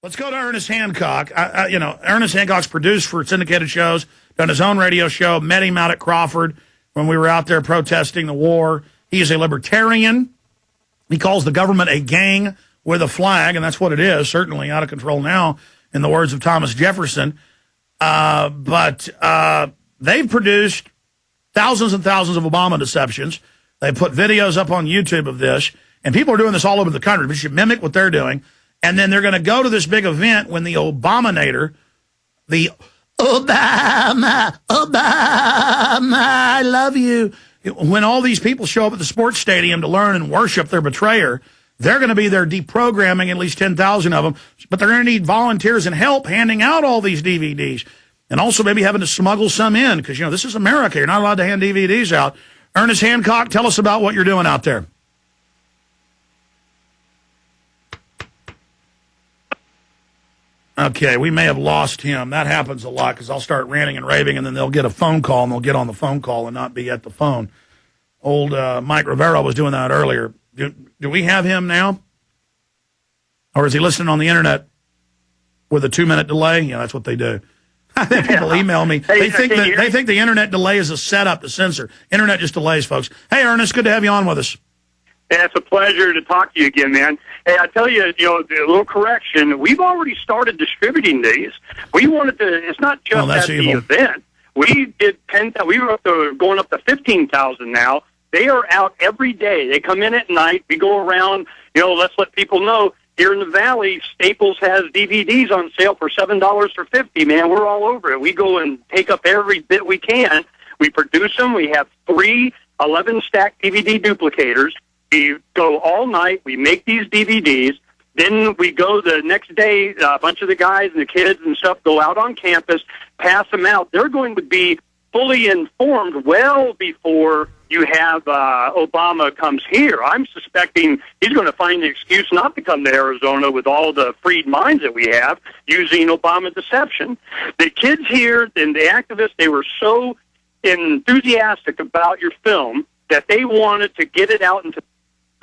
Let's go to Ernest Hancock. Ernest Hancock's produced for syndicated shows, done his own radio show, met him out at Crawford when we were out there protesting the war. He is a libertarian. He calls the government a gang with a flag, and that's what it is, certainly out of control now, in the words of Thomas Jefferson. But they've produced thousands and thousands of Obama deceptions. They put videos up on YouTube of this, and people are doing this all over the country. We should mimic what they're doing. And then they're going to go to this big event when the Obamator, the Obama, I love you. When all these people show up at the sports stadium to learn and worship their betrayer, they're going to be there deprogramming at least 10,000 of them. But they're going to need volunteers and help handing out all these DVDs. And also maybe having to smuggle some in because, this is America. You're not allowed to hand DVDs out. Ernest Hancock, tell us about what you're doing out there. Okay, we may have lost him. That happens a lot because I'll start ranting and raving, and then they'll get a phone call, and they'll get on the phone call and not be at the phone. Old Mike Rivera was doing that earlier. Do we have him now? Or is he listening on the Internet with a 2-minute delay? Yeah, that's what they do. People email me. They think the Internet delay is a setup to censor. Internet just delays, folks. Hey, Ernest, good to have you on with us. Yeah, it's a pleasure to talk to you again, man. Hey, I tell you, a little correction. We've already started distributing these. We wanted to. It's not just at the event. We did 10,000. We were up to going up to 15,000 now. They are out every day. They come in at night. We go around. Let's let people know. Here in the Valley, Staples has DVDs on sale for $7 for $50. Man, we're all over it. We go and take up every bit we can. We produce them. We have 3 11-stack DVD duplicators. We go all night. We make these DVDs. Then we go the next day. A bunch of the guys and the kids and stuff go out on campus, pass them out. They're going to be fully informed well before you have Obama comes here. I'm suspecting he's going to find the excuse not to come to Arizona with all the freed minds that we have using Obama deception. The kids here and the activists, they were so enthusiastic about your film that they wanted to get it out into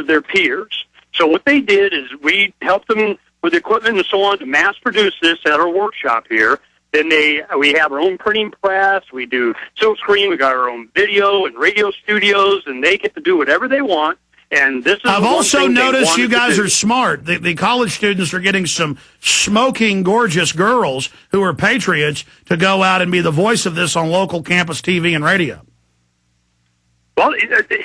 their peers. So what they did is we helped them with equipment and so on to mass produce this at our workshop here. Then we have our own printing press. We do silk screen. We got our own video and radio studios, and they get to do whatever they want. And this is I've also noticed you guys are smart. The college students are getting some smoking, gorgeous girls who are patriots to go out and be the voice of this on local campus TV and radio. Well,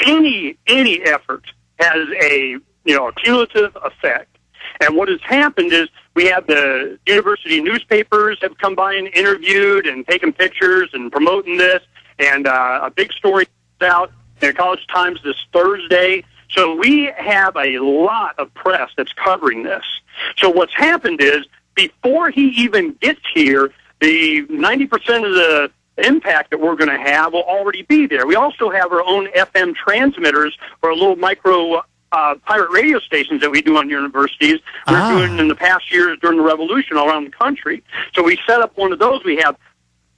any effort has a cumulative effect. And what has happened is we have the university newspapers have come by and interviewed and taken pictures and promoting this. And a big story out in the College Times this Thursday. So we have a lot of press that's covering this. So what's happened is before he even gets here, the 90% of the impact that we're going to have will already be there. We also have our own FM transmitters for little micro pirate radio stations that we do on universities. We're doing in the past years during the revolution all around the country. So we set up one of those. We have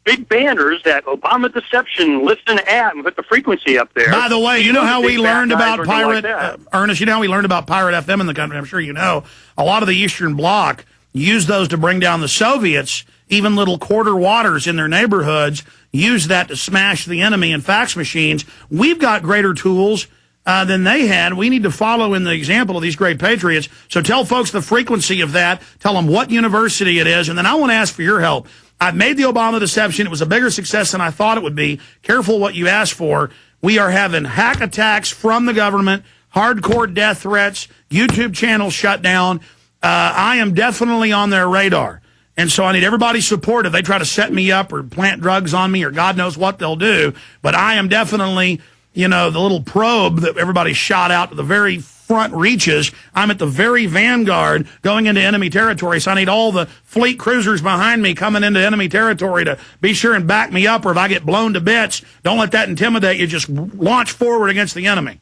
big banners that Obama deception listen at and put the frequency up there. By the way, you know how we learned about pirate, Ernest, you know how we learned about pirate FM in the country? I'm sure you know. A lot of the Eastern Bloc used those to bring down the Soviets. Even little quarter waters in their neighborhoods use that to smash the enemy in fax machines. We've got greater tools than they had. We need to follow in the example of these great patriots. So tell folks the frequency of that. Tell them what university it is. And then I want to ask for your help. I've made the Obama deception. It was a bigger success than I thought it would be. Careful what you ask for. We are having hack attacks from the government, hardcore death threats, YouTube channels shut down. I am definitely on their radar. And so I need everybody's support if they try to set me up or plant drugs on me or God knows what they'll do. But I am definitely, the little probe that everybody shot out to the very front reaches. I'm at the very vanguard going into enemy territory. So I need all the fleet cruisers behind me coming into enemy territory to be sure and back me up, or if I get blown to bits, don't let that intimidate you. Just launch forward against the enemy.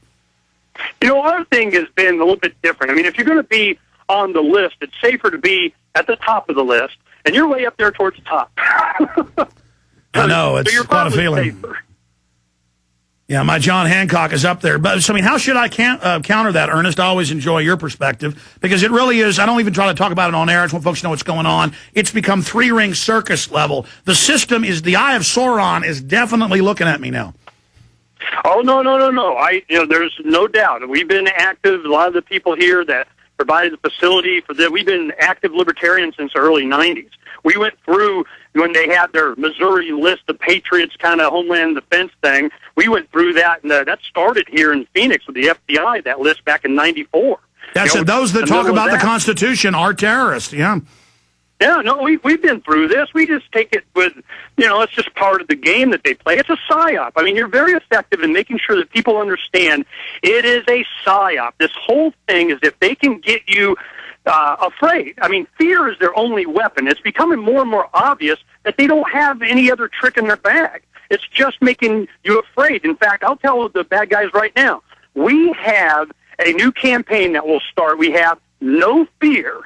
Our thing has been a little bit different. I mean, if you're going to be on the list, it's safer to be at the top of the list. And you're way up there towards the top. I know. It's so quite a feeling. Safer. Yeah, my John Hancock is up there. But, so, I mean, how should I counter that, Ernest? I always enjoy your perspective, because it really is, I don't even try to talk about it on air. I just want folks to know what's going on. It's become three-ring circus level. The system is, the Eye of Sauron is definitely looking at me now. Oh, no. There's no doubt. We've been active. A lot of the people here that provided the facility for that, we've been active libertarians since the early 90s. We went through, when they had their Missouri list of patriots kind of homeland defense thing, we went through that, and that started here in Phoenix with the FBI, that list back in 94. That's it. Those that talk about the Constitution are terrorists, yeah. Yeah, no, we've been through this. We just take it with, it's just part of the game that they play. It's a psyop. I mean, you're very effective in making sure that people understand it is a psyop. This whole thing is if they can get you afraid. I mean, fear is their only weapon. It's becoming more and more obvious that they don't have any other trick in their bag. It's just making you afraid. In fact, I'll tell the bad guys right now, we have a new campaign that will start. We have No Fear.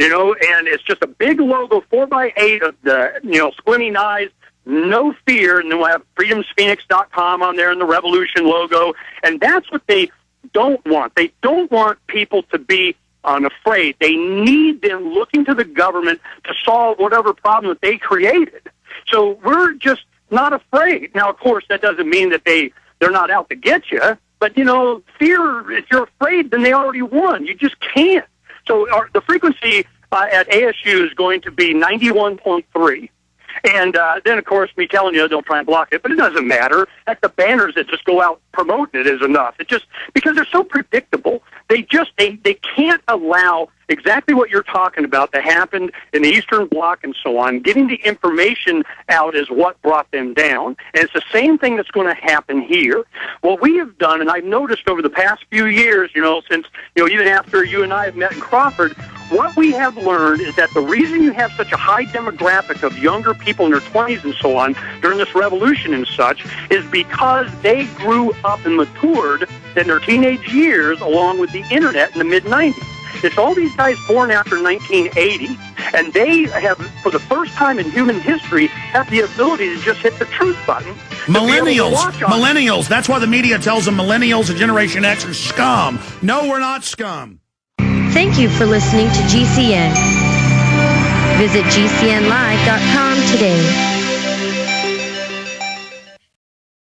And it's just a big logo, 4x8 of the, squinting eyes, No Fear, and then we'll have freedomsphoenix.com on there and the Revolution logo, and that's what they don't want. They don't want people to be unafraid. They need them looking to the government to solve whatever problem that they created. So we're just not afraid. Now, of course, that doesn't mean that they're not out to get you, but, fear, if you're afraid, then they already won. You just can't. So the frequency at ASU is going to be 91.3. And then, of course, me telling you, they'll try and block it, but it doesn't matter. Heck, the banners that just go out promoting it is enough. It just, because they're so predictable, they can't allow exactly what you're talking about to happen in the Eastern Bloc and so on. Getting the information out is what brought them down. And it's the same thing that's going to happen here. What we have done, and I've noticed over the past few years, since, even after you and I have met in Crawford, what we have learned is that the reason you have such a high demographic of younger people in their 20s and so on during this revolution and such is because they grew up and matured in their teenage years along with the internet in the mid-90s. It's all these guys born after 1980, and they have, for the first time in human history, have the ability to just hit the truth button. Millennials. That's why the media tells them millennials and Generation X are scum. No, we're not scum. Thank you for listening to GCN. Visit GCNlive.com today.